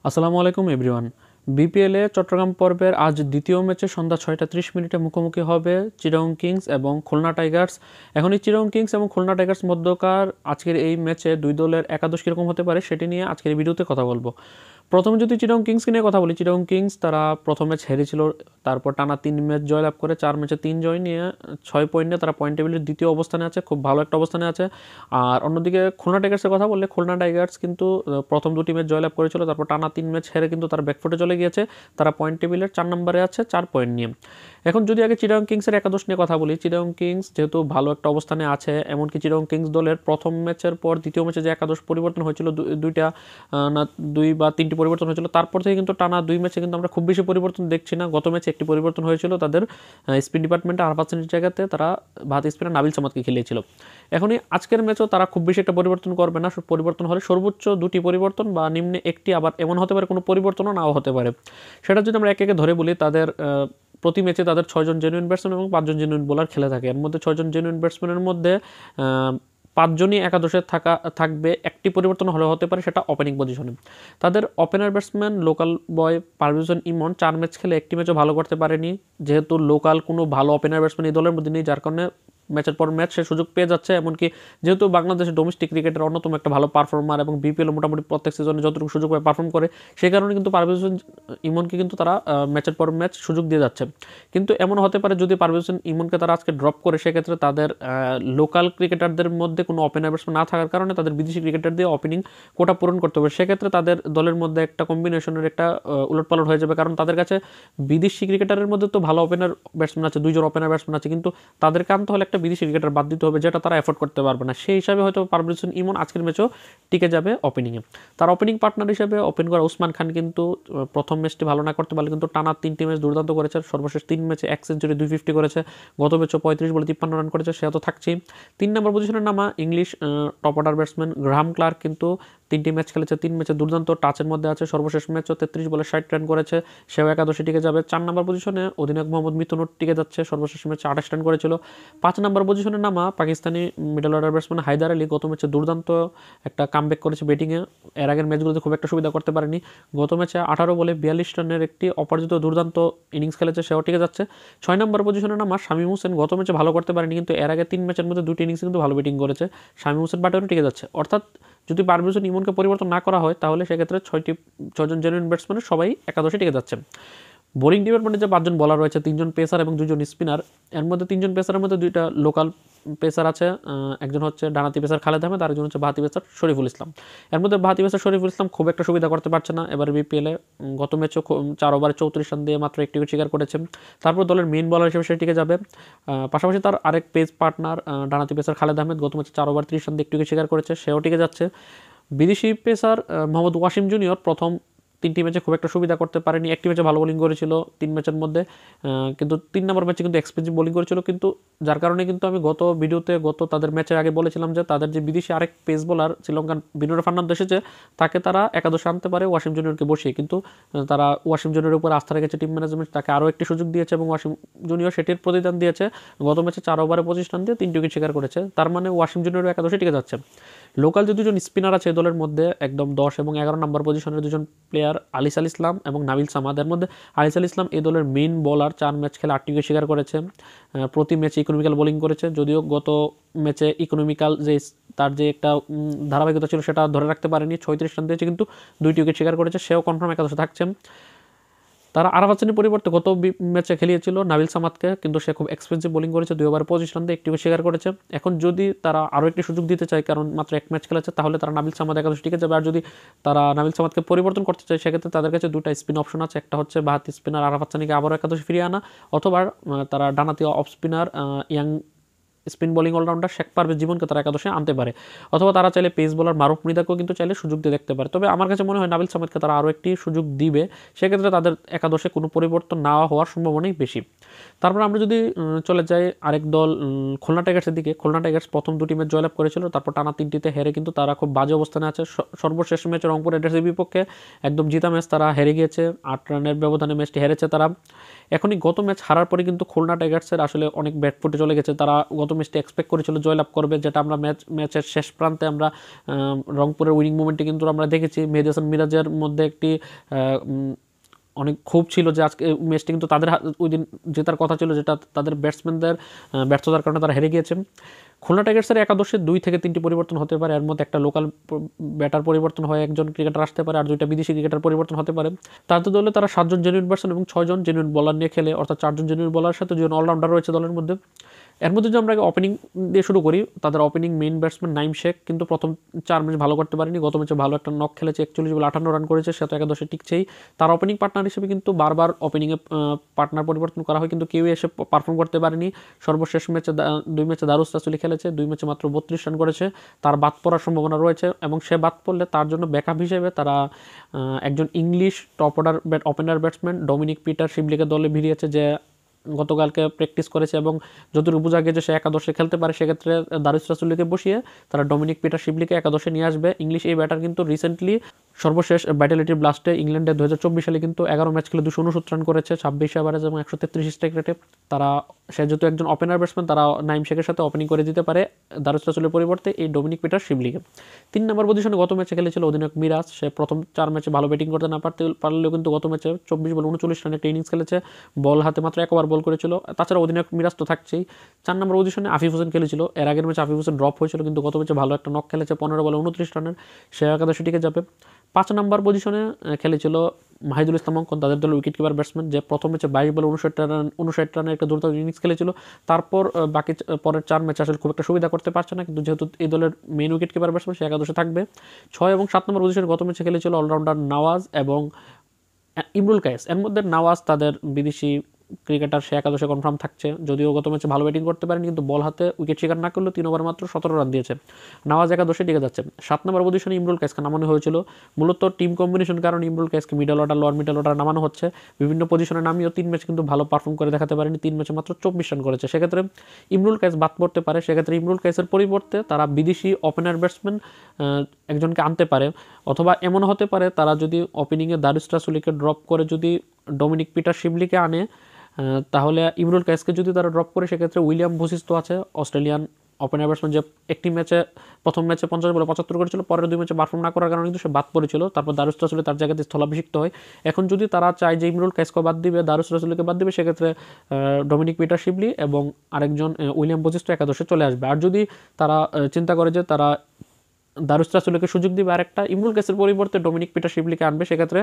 আসসালামু আলাইকুম এভরিওয়ান। বিপিএলে চট্টগ্রাম পর্বের আজ দ্বিতীয় ম্যাচে সন্ধ্যা 6টা 30 মিনিটে মুখোমুখি হবে চিটাগং কিংস এবং খুলনা টাইগার্স। এখন এই চিটাগং কিংস এবং খুলনা টাইগার্স মধ্যকার আজকের এই ম্যাচে দুই দলের একাদশ কীরকম হতে পারে সেটি নিয়ে আজকের এই ভিডিওতে কথা বলবো। প্রথমে যদি চিটাগং কিংসকে নিয়ে কথা বলি, চিটাগং কিংস তারা প্রথম ম্যাচ হেরেছিল, তারপর টানা 3 ম্যাচ জয়লাভ করে 4 ম্যাচে 3 জয় নিয়ে 6 পয়েন্ট নিয়ে তারা পয়েন্ট টেবিলের দ্বিতীয় অবস্থানে আছে, খুব ভালো একটা অবস্থানে আছে। আর অন্যদিকে খুলনা টাইগার্সের কথা বললে, খুলনা টাইগার্স কিন্তু প্রথম 2টি ম্যাচ জয়লাভ করেছিল, তারপর টানা 3 ম্যাচ হেরে কিন্তু তারা ব্যাকফুটে চলে গিয়েছে। তারা পয়েন্ট টেবিলের 4 নম্বরে আছে 4 পয়েন্ট নিয়ে। এখন যদি আগে চিটাগং কিংসের একাদশ নিয়ে কথা বলি, চিটাগং কিংস যেহেতু ভালো একটা অবস্থানে আছে, এমনকি চিটাগং কিংস দলের প্রথম ম্যাচের পর দ্বিতীয় ম্যাচে যে একাদশ পরিবর্তন হয়েছিল, দুইটা না 2 বা 3টি পরিবর্তন হয়েছিল, তারপর থেকে কিন্তু টানা 2 ম্যাচে কিন্তু আমরা খুব বেশি পরিবর্তন দেখছি না। গত ম্যাচে একটি পরিবর্তন হয়েছিল, তাদের স্পিন ডিপার্টমেন্টে আরফাত সানির জায়গাতে তারা ভারত স্পিনার নাবিল সামাদকে খেলিয়েছিল। এখনই আজকের ম্যাচও তারা খুব বেশি একটা পরিবর্তন করবে না, পরিবর্তন হলে সর্বোচ্চ 2টি পরিবর্তন বা নিম্নে একটি, আবার এমন হতে পারে কোনো পরিবর্তনও নাও হতে পারে। সেটা যদি আমরা একে একে ধরে বলি, তাদের প্রতি ম্যাচে তাদের 6জন জেনুইন ব্যাটসম্যান এবং 5জন জেনুইন বোলার খেলে থাকে। এর মধ্যে 6জন জেনুইন ব্যাটসম্যানের মধ্যে 5জনই একাদশে থাকবে, একটি পরিবর্তন হলে হতে পারে, সেটা ওপেনিং পজিশনে। তাদের opener batsman local boy Parvez Hossain Emon 4 match খেলে একটি ম্যাচও ভালো করতে পারেনি। যেহেতু লোকাল কোনো ভালো ওপেনার ব্যাটসম্যান এই দলের মধ্যে নেই, যার কারণে ম্যাচের পর ম্যাচ সে সুযোগ পেয়ে যাচ্ছে। এমনকি যেহেতু বাংলাদেশের ডোমেস্টিক ক্রিকেটের অন্যতম একটা ভালো পারফর্মার এবং বিপিএল মোটামুটি প্রত্যেক সিজনে যতটুকু সুযোগ পায় পারফর্ম করে, সেই কারণে কিন্তু পারভেজ হোসেন ইমনকে কিন্তু তারা ম্যাচের পর ম্যাচ সুযোগ দিয়ে যাচ্ছে। কিন্তু এমন হতে পারে যদি পারভেজ হোসেন ইমনকে তারা আজকে ড্রপ করে, সেক্ষেত্রে তাদের লোকাল ক্রিকেটারদের মধ্যে কোনো ওপেনার ব্যাটসম্যান না থাকার কারণে তাদের বিদেশি ক্রিকেটার দিয়ে ওপেনিং কোটা পূরণ করতে হবে। সেক্ষেত্রে তাদের দলের মধ্যে একটা কম্বিনেশনের একটা উলটপালট হয়ে যাবে, কারণ তাদের কাছে বিদেশি ক্রিকেটারের মধ্যে তো ভালো ওপেনার ব্যাটসম্যান আছে, 2জন ওপেনার ব্যাটসম্যান আছে, কিন্তু তাদেরকে আনতে হলে একটা বিদেশি ক্রিকেটার বাদ দিতে হবে, যেটা তারা এফোর্ড করতে পারবে না। সেই হিসাবে হয়তো পারভেজ হোসেন ইমন আজকের ম্যাচও টিকে যাবে ওপেনিংয়ে। তার ওপেনিং পার্টনার হিসেবে ওপেন করা ওসমান খান কিন্তু প্রথম ম্যাচটি ভালো না করতে পারলে কিন্তু টানা 3টি ম্যাচ দুর্দান্ত করেছে। সর্বশেষ 3 ম্যাচে 1 সেঞ্চুরি 250 করেছে, গত ম্যাচও 35 বলে 53 রান করেছে, সে তো থাকছেই। 3 নম্বর পজিশনের নামা English top order batsman Graham Clark কিন্তু 3টি ম্যাচ খেলেছে, 3 ম্যাচে দুর্দান্ত টাচের মধ্যে আছে। সর্বশেষ ম্যাচও 33 বলে 60 রান করেছে, সেও একাদশে টিকে যাবে। 4 নম্বর পজিশনে অধিনায়ক মোহাম্মদ মিথুনও টিকে যাচ্ছে, সর্বশেষ ম্যাচে 28 রান করেছিল। 5 নম্বর পজিশনে নামা Pakistani middle order batsman Haider Ali গত ম্যাচে দুর্দান্ত একটা কামব্যাক করেছে ব্যাটিংয়ে। এর আগের ম্যাচগুলোতে খুব একটা সুবিধা করতে পারেনি। গত ম্যাচে 18 বলে 42 রানের একটি অপরাজিত দুর্দান্ত ইনিংস খেলেছে, সেও টিকে যাচ্ছে। 6 নম্বর পজিশনে নামা শামীম হোসেন গত ম্যাচে ভালো করতে পারেনি, কিন্তু এর আগে 3 ম্যাচের মধ্যে 2টি ইনিংস কিন্তু ভালো ব্যাটিং করেছে। শামীম হোসেন বাটেরও টিকে যাচ্ছে। অর্থাৎ যদি পারভেজ হোসেন ইমনকে পরিবর্তন না করা হয়, তাহলে সেক্ষেত্রে 6জন জেনুইন ব্যাটসম্যানের সবাই একাদশে টিকে যাচ্ছে। বোলিং ডিপার্টমেন্টে যে 5জন বলার রয়েছে, 3জন পেসার এবং 2জন স্পিনার। এর মধ্যে 3জন পেসারের মধ্যে 2টা লোকাল পেসার আছে, একজন হচ্ছে ডানাতি পেসার খালেদ আহমেদ, আরেকজন হচ্ছে বাহাতি পেসার শরীফুল ইসলাম। এর মধ্যে বাহাতি পেসার শরীফুল ইসলাম খুব একটা সুবিধা করতে পারছে না এবার বিপিএলে। গত ম্যাচও 4 ওভারে 34 রান দিয়ে মাত্র একটি উইকেট শিকার করেছে। তারপর দলের মেইন বলার হিসেবে সে টিকে যাবে। পাশাপাশি তার আরেক পেস পার্টনার ডানাতি পেসার খালেদ আহমেদ গত ম্যাচে 4 ওভার 30 রান দিয়ে একটি উইকেট শিকার করেছে, সেও টিকে যাচ্ছে। বিদেশি পেসার মোহাম্মদ ওয়াসিম জুনিয়র প্রথম 3টি ম্যাচে খুব একটা সুবিধা করতে পারেনি। একটি ম্যাচে ভালো বোলিং করেছিল 3 ম্যাচের মধ্যে, কিন্তু 3 নম্বর ম্যাচে কিন্তু এক্সপেন্সিভ বোলিং করেছিল, কিন্তু যার কারণে কিন্তু আমি গত ভিডিওতে তাদের ম্যাচের আগে বলেছিলাম যে তাদের যে বিদেশি আরেক পেস বোলার শ্রীলঙ্কান বিনোদ ফার্নান্দো এসেছে, তাকে তারা একাদশে আনতে পারে ওয়াসিম জুনিয়রকে বসিয়ে, কিন্তু তারা ওয়াসিম জুনিয়রের উপর আস্থা রেখেছে টিম ম্যানেজমেন্ট, তাকে আরও একটি সুযোগ দিয়েছে এবং ওয়াসিম জুনিয়র সেটির প্রতিদান দিয়েছে। গত ম্যাচে 4 ওভারে 25 রান দিয়ে 3টি উইকেট শিকার করেছে, তার মানে ওয়াসিম জুনিয়র একাদশে টিকে যাচ্ছে। লোকাল যে 2জন স্পিনার আছে এই দলের মধ্যে, একদম 10 এবং 11 নম্বর পজিশনের 2জন প্লেয়ার আলিস আল ইসলাম এবং নাবিল সামাদ। এর মধ্যে আলিস আল ইসলাম এই দলের মেইন বোলার, 4 ম্যাচ খেলে 8টি উইকেট শিকার করেছে। প্রতি ম্যাচে ইকোনমিক্যাল বোলিং করেছে, যদিও গত ম্যাচে ইকোনমিক্যাল যে তার যে একটা ধারাবাহিকতা ছিল সেটা ধরে রাখতে পারেনি, 36 রান দিয়েছে কিন্তু 2টি উইকেট শিকার করেছে, সেও কনফার্ম একাদশে থাকছে। তারা আরাফাত সানির পরিবর্তে গত ম্যাচে খেলিয়েছিল নাবিল সামাদকে, কিন্তু সে খুব এক্সপেন্সিভ বোলিং করেছে, 2 ওভারে 25 রান দিয়ে একটি উইকেট শিকার করেছে। এখন যদি তারা আরও একটি সুযোগ দিতে চায়, কারণ মাত্র 1 ম্যাচ খেলেছে, তাহলে তারা নাবিল সামাদ একাদশে টিকে যাবে। আর যদি তারা নাবিল সামাদকে পরিবর্তন করতে চায়, সেক্ষেত্রে তাদের কাছে 2টা স্পিন অপশন আছে। একটা হচ্ছে বাহাতি স্পিনার আরাফাত সানিকে আবারও একাদশে ফিরিয়ে আনা, অথবা তারা ডানাতি off spinner young spin bowling allrounder Sheikh Parvez জীবনকে তারা একাদশে আনতে পারে, অথবা তারা চাইলে পেস বোলার মারুফ মৃদাকেও কিন্তু চাইলে সুযোগ দিয়ে দেখতে পারে। তবে আমার কাছে মনে হয় নাবিল সামাদকে তারা আরও একটি সুযোগ দিবে, সেক্ষেত্রে তাদের একাদশে কোনো পরিবর্তন না হওয়ার সম্ভাবনাই বেশি। তারপর আমরা যদি চলে যাই আরেক দল খুলনা টাইগার্সের দিকে, খুলনা টাইগার্স প্রথম 2টি ম্যাচ জয়লাভ করেছিল, তারপর টানা 3টিতে হেরে কিন্তু তারা খুব বাজে অবস্থানে আছে। সর্বশেষ ম্যাচে রংপুর রাইডার্সের বিপক্ষে একদম জিতা ম্যাচ তারা হেরে গিয়েছে, 8 রানের ব্যবধানে ম্যাচটি হেরেছে তারা। এখনই গত ম্যাচ হারার পরে কিন্তু খুলনা টাইগার্সের আসলে অনেক ব্যাকফুটে চলে গেছে। তারা গত ম্যাচটা এক্সপেক্ট করেছিল জয়লাভ করবে, যেটা আমরা ম্যাচের শেষ প্রান্তে আমরা রংপুরের উইনিং মোমেন্টে কিন্তু আমরা দেখেছি মেহেদী হাসান মিরাজের মধ্যে একটি অনেক ক্ষোভ ছিল যে আজকে ম্যাচটি কিন্তু তাদের ওই দিন জেতার কথা ছিল, যেটা তাদের ব্যাটসম্যানদের ব্যর্থতার কারণে তারা হেরে গিয়েছে। খুলনা টাইগার্সের একাদশে 2 থেকে 3টি পরিবর্তন হতে পারে। এর মধ্যে একটা লোকাল ব্যাটার পরিবর্তন হয়, একজন ক্রিকেটার আসতে পারে, আর 2টা বিদেশি ক্রিকেটার পরিবর্তন হতে পারে। তাদের দলে তারা 7 জন জেনুইন ব্যাটসম্যান এবং 6 জন জেনুইন বলার নিয়ে খেলে, অর্থাৎ 4 জন জেনুইন বলার সাথে 2 জন অলরাউন্ডার রয়েছে দলের মধ্যে। এর মধ্যে যদি আমরা ওপেনিং দিয়ে শুরু করি, তাদের opening main batsman Naim Sheikh কিন্তু প্রথম 4 ম্যাচ ভালো করতে পারেনি। গত ম্যাচে ভালো একটা নক খেলেছে, 41 বলে 58 রান করেছে, সে তো একাদশে টিকছেই। তার ওপেনিং পার্টনার হিসেবে কিন্তু বারবার ওপেনিংয়ে পার্টনার পরিবর্তন করা হয়, কিন্তু কেউই এসে পারফর্ম করতে পারেনি। সর্বশেষ ম্যাচে 2 ম্যাচে দারুস রাসুলি খেলেছে, 2 ম্যাচে মাত্র 32 রান করেছে। তার বাদ পড়ার সম্ভাবনা রয়েছে, এবং সে বাদ পড়লে তার জন্য ব্যাকআপ হিসেবে তারা একজন English top order opener batsman Dominic Peter শিবলিকে দলে ভিড়িয়েছে, যে গতকালকে প্র্যাকটিস করেছে এবং যতটুকু বোঝা গেছে সে একাদশে খেলতে পারে। সেক্ষেত্রে দারুস রাসুলিকে বসিয়ে তারা ডমিনিক পিটার শিবলিকে একাদশে নিয়ে আসবে। ইংলিশ এই ব্যাটার কিন্তু রিসেন্টলি সর্বশেষ ভাইটালিটি ব্লাস্টে ইংল্যান্ডে 2024 সালে কিন্তু 11 ম্যাচ খেলে 269 রান করেছে, 26 এভারেজ এবং 133 স্ট্রাইক রেটে। সে যেহেতু একজন ওপেনার ব্যাটসম্যান, তারা নাইম শেখের সাথে ওপেনিং করে দিতে পারে দারুস রাসুলের পরিবর্তে এই ডমিনিক পিটার শিবলিকে। 3 নম্বর পজিশনে গত ম্যাচে খেলেছিল অধিনায়ক মিরাজ। সে প্রথম 4 ম্যাচে ভালো ব্যাটিং করতে না পারলেও কিন্তু গত ম্যাচে 24 বলে 39 রানের একটা ইনিংস খেলেছে, বল হাতে মাত্র একবার বল করেছিল। তাছাড়া অধিনায়ক মিরাজ তো থাকছেই। 4 নম্বর পজিশনে আফিফ হোসেন খেলেছিল। এর আগের ম্যাচে আফিফ হোসেন ড্রপ হয়েছিল, কিন্তু গত ম্যাচে ভালো একটা নক খেলেছে, 15 বলে 29 রানের, সে একাদশে টিকে যাবে। 5 নম্বর পজিশনে খেলেছিল মাহিদুল ইসলাম অঙ্কন, তাদের দলের উইকেট কিপার ব্যাটসম্যান, যে প্রথম ম্যাচে 22 বলে 59 রানের একটা দুর্দান্ত ইনিংস খেলেছিল। তারপর বাকি পরের 4 ম্যাচে আসলে খুব একটা সুবিধা করতে পারছে না, কিন্তু যেহেতু এই দলের মেইন উইকেট কিপার ব্যাটসম্যান, সে একাদশে থাকবে। 6 এবং 7 নম্বর পজিশনে গত ম্যাচে খেলেছিল অলরাউন্ডার নওয়াজ এবং ইমরুল কায়েস। এর মধ্যে নওয়াজ তাদের বিদেশি ক্রিকেটার, সে একাদশে কনফার্ম থাকছে, যদিও গত ম্যাচে ভালো ব্যাটিং করতে পারেনি, কিন্তু বল হাতে উইকেট শিকার না করলেও 3 ওভারে মাত্র 17 রান দিয়েছে। নওয়াজ একাদশে টিকে যাচ্ছে। 7 নম্বর পজিশনে ইমরুল কায়েসকে নামানো হয়েছিল, মূলত টিম কম্বিনেশন কারণে ইমরুল কায়েসকে middle order lower middle order নামানো হচ্ছে। বিভিন্ন পজিশনে নামিয়েও 3 ম্যাচ কিন্তু ভালো পারফর্ম করে দেখাতে পারেনি, 3 ম্যাচে মাত্র 24 রান করেছে। সেক্ষেত্রে ইমরুল কায়েস বাদ পড়তে পারে। সেক্ষেত্রে ইমরুল কায়েসের পরিবর্তে তারা বিদেশি ওপেনার ব্যাটসম্যান একজনকে আনতে পারে, অথবা এমন হতে পারে তারা যদি ওপেনিংয়ে দারুস রাসুলিকে ড্রপ করে যদি ডমিনিক পিটার শিবলিকে আনে, তাহলে ইমরুল কায়েসকে যদি তারা ড্রপ করে, সেক্ষেত্রে উইলিয়াম বশিষ্ঠ আছে অস্ট্রেলিয়ান ওপেনার ব্যাটসম্যান, যে একটি ম্যাচে প্রথম ম্যাচে 50 বলে 75 করেছিল, পরের 2 ম্যাচে পারফর্ম না করার কারণে কিন্তু সে বাদ পড়েছিল। তারপর দারুস রাসুলি তার জায়গাতে স্থলাভিষিক্ত হয়। এখন যদি তারা চায় যে ইমরুল কায়েসকে বাদ দিবে, দারুস রাসুলিকে বাদ দিবে, সেক্ষেত্রে ডমিনিক পিটার শিবলি এবং আরেকজন উইলিয়াম বশিষ্ঠ একাদশে চলে আসবে। আর যদি তারা চিন্তা করে যে তারা দারুস রাসুলিকে সুযোগ দিবে আরেকটা ইমরুল কায়েসের পরিবর্তে ডমিনিক পিটার শিবলিকে আনবে, সেক্ষেত্রে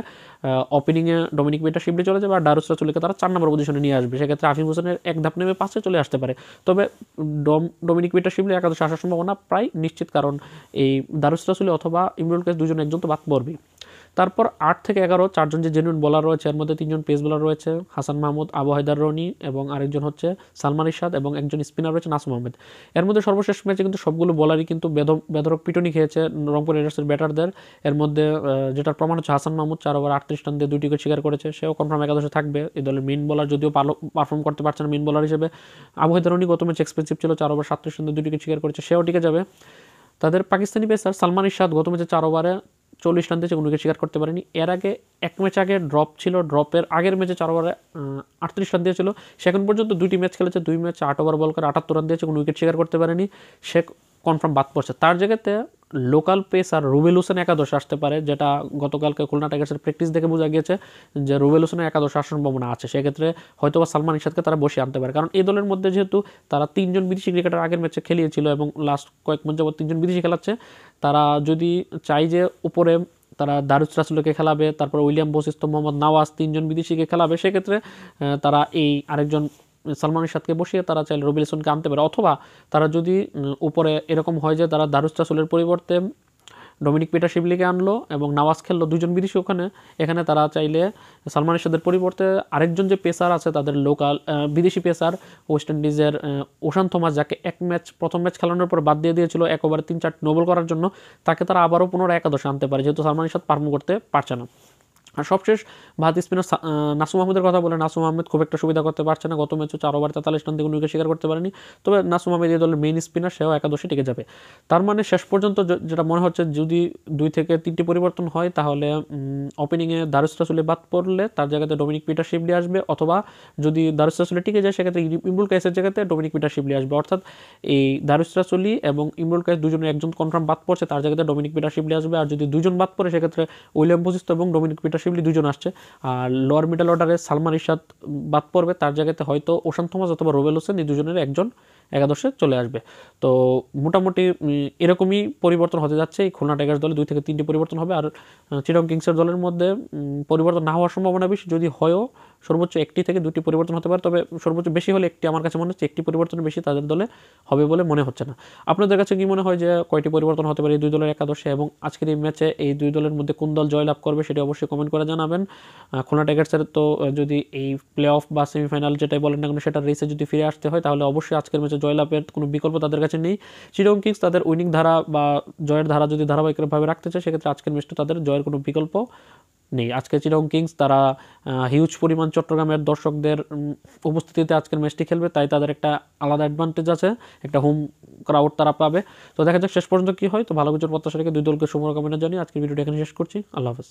ওপেনিংয়ে ডমিনিক পিটার শিবলি চলে যাবে, আর দারুস রাসুলিকে তারা 4 নম্বর পজিশনে নিয়ে আসবে। সেক্ষেত্রে আফিফ হোসেনের এক ধাপ নেমে 5-এ চলে আসতে পারে। তবে ডমিনিক পিটার শিবলি একাদশে আসার সম্ভাবনা প্রায় নিশ্চিত, কারণ এই দারুস রাসুলি অথবা ইমরুল কায়েস দুজন একজন তো বাদ পড়বে। তারপর 8 থেকে 11 4জন যে জেনুইন বোলার রয়েছে, এর মধ্যে 3জন পেস বোলার রয়েছে, হাসান মাহমুদ, আবু হায়দার রনি, এবং আরেকজন হচ্ছে সালমান ইরশাদ, এবং একজন স্পিনার রয়েছে নাসুম আহমেদ। এর মধ্যে সর্বশেষ ম্যাচে কিন্তু সবগুলো বোলারই কিন্তু বেধরক পিটুনি খেয়েছে রংপুর রাইডার্সের ব্যাটারদের। এর মধ্যে যেটার প্রমাণ হচ্ছে হাসান মাহমুদ 4 ওভার 38 রান দিয়ে 2 উইকেট শিকার করেছে, সেও কনফার্ম একাদশে থাকবে। এই দলের মেইন বোলার যদিও পারফর্ম করতে পারছে না মেইন বোলার হিসেবে। আবু হায়দার রনি গত ম্যাচ এক্সপেন্সিভ ছিল, 4 ওভার 37 রান দিয়ে 2 উইকেট শিকার করেছে, সেও টিকে যাবে। তাদের পাকিস্তানি পেসার সালমান ইরশাদ গত ম্যাচে 4 ওভারে 40 রান দিয়েছে, কোনো উইকেট শিকার করতে পারেনি। এর আগে এক ম্যাচ আগে ড্রপ ছিল, ড্রপের আগের ম্যাচে 4 ওভারে 38 রান দিয়েছিল। সে এখন পর্যন্ত 2টি ম্যাচ খেলেছে, 2 ম্যাচে 8 ওভার বল করে 78 রান দিয়েছে, কোনো উইকেট শিকার করতে পারেনি, সে কনফার্ম বাদ পড়ছে। তার জায়গাতে লোকাল পেসার রুবেল হোসেন একাদশে আসতে পারে, যেটা গতকালকে খুলনা টাইগার্সের প্র্যাকটিস দেখে বোঝা গিয়েছে যে রুবেল হোসেনের একাদশে আসার সম্ভাবনা আছে। সেক্ষেত্রে হয়তোবা সালমান ইরশাদকে তারা বসে আনতে পারে, কারণ এই দলের মধ্যে যেহেতু তারা 3 জন বিদেশি ক্রিকেটার আগের ম্যাচে খেলিয়েছিল এবং লাস্ট কয়েক ম্যাচ যাবত 3 জন বিদেশি খেলাচ্ছে, তারা যদি চাই যে উপরে তারা দারুস রাসুলকে খেলাবে, তারপর উইলিয়াম বশিষ্ঠ, মোহাম্মদ নওয়াজ 3 জন বিদেশিকে খেলাবে, সেক্ষেত্রে তারা এই আরেকজন সালমান ইরশাদকে বসিয়ে তারা চাইলে রুবেল হোসেনকে আনতে পারে। অথবা তারা যদি উপরে এরকম হয় যে তারা দারুস রাসুলের পরিবর্তে ডমিনিক পিটার শিবলিকে আনলো এবং নওয়াজ খেললো, 2 জন বিদেশি এখানে তারা চাইলে সালমান ইরশাদের পরিবর্তে আরেকজন যে পেসার আছে তাদের লোকাল বিদেশি পেসার ওয়েস্ট ইন্ডিজের ওশান থমাস, যাকে প্রথম ম্যাচ খেলানোর পর বাদ দিয়ে দিয়েছিল 1 ওভারে 3-4 নোবল করার জন্য, তাকে তারা আবারও পুনরায় একাদশে আনতে পারে, যেহেতু সালমান ইরশাদ পারফর্ম করতে পারছে না। আর সবশেষ বাঁহাতি স্পিনার নাসুম আহমেদের কথা বলে, নাসুম আহমেদ খুব একটা সুবিধা করতে পারছে না। গত ম্যাচে 4 ওভার 43 রান থেকে কোনো উইকেট শিকার করতে পারেনি। তবে নাসুম আহমেদ এই দলের মেইন স্পিনার, সেও একাদশে টিকে যাবে। তার মানে শেষ পর্যন্ত যেটা মনে হচ্ছে, যদি 2 থেকে 3টি পরিবর্তন হয় তাহলে ওপেনিংয়ে দারুস রাসুলি বাদ পড়লে তার জায়গাতে ডমিনিক পিটার শিবলি আসবে, অথবা যদি দারুস রাসুলি টিকে যায় সেক্ষেত্রে ইমরুল কায়েসের জায়গাতে ডমিনিক পিটার শিবলি আসবে। অর্থাৎ এই দারুস রাসুলি এবং ইমরুল কায়েস দুজনের একজন কনফার্ম বাদ পড়ছে, তার জায়গাতে ডমিনিক পিটার শিবলি আসবে। আর যদি দুজন বাদ পড়ে সেক্ষেত্রে উইলিয়াম পজিস্তো এবং ডমিনিক পিটার শিবলি দুজন আসছে। আর লোয়ার মিডল অর্ডারে সালমান ইরশাদ বাদ পড়বে, তার জায়গাতে হয়তো ওশান থমাস অথবা রুবেল হোসেন, এই দুজনের একজন একাদশে চলে আসবে। তো মোটামুটি এরকমই পরিবর্তন হতে যাচ্ছে এই খুলনা টাইগার্স দলে। 2 থেকে 3টি পরিবর্তন হবে। আর চিটাগং কিংসের দলের মধ্যে পরিবর্তন না হওয়ার সম্ভাবনা বেশি, যদি হয়ও সর্বোচ্চ 1টি থেকে 2টি পরিবর্তন হতে পারে। তবে সর্বোচ্চ বেশি হলে 1টি, আমার কাছে মনে হচ্ছে 1টি পরিবর্তন বেশি তাদের দলে হবে বলে মনে হচ্ছে না। আপনাদের কাছে কি মনে হয় যে কয়টি পরিবর্তন হতে পারে এই 2 দলের একাদশে, এবং আজকের এই ম্যাচে এই 2 দলের মধ্যে কোন দল জয়লাভ করবে সেটি অবশ্যই কমেন্ট করে জানাবেন। খুলনা টাইগার্সের তো যদি এই প্লে অফ বা সেমিফাইনাল যেটাই বলেন না কেন সেটার রেসে যদি ফিরে আসতে হয় তাহলে অবশ্যই আজকের ম্যাচে জয়লাভের কোনো বিকল্প তাদের কাছে নেই। চিটাগং কিংস তাদের উইনিং ধারা বা জয়ের ধারা যদি ধারাবাহিকভাবে রাখতে চায় সেক্ষেত্রে আজকের ম্যাচটা তাদের জয়ের কোনো বিকল্প নেই। আজকে চিটাগং কিংস তারা হিউজ পরিমাণ চট্টগ্রামের দর্শকদের উপস্থিতিতে আজকের ম্যাচটি খেলবে, তাই তাদের একটা আলাদা অ্যাডভান্টেজ আছে, একটা হোম ক্রাউড তারা পাবে। তো দেখা যাক শেষ পর্যন্ত কী হয়। তো ভালো কিছুর প্রত্যাশা রেখে 2 দলকে শুভকামনা জানিয়ে আজকের ভিডিওটা এখানে শেষ করছি। আল্লাহ হাফেজ।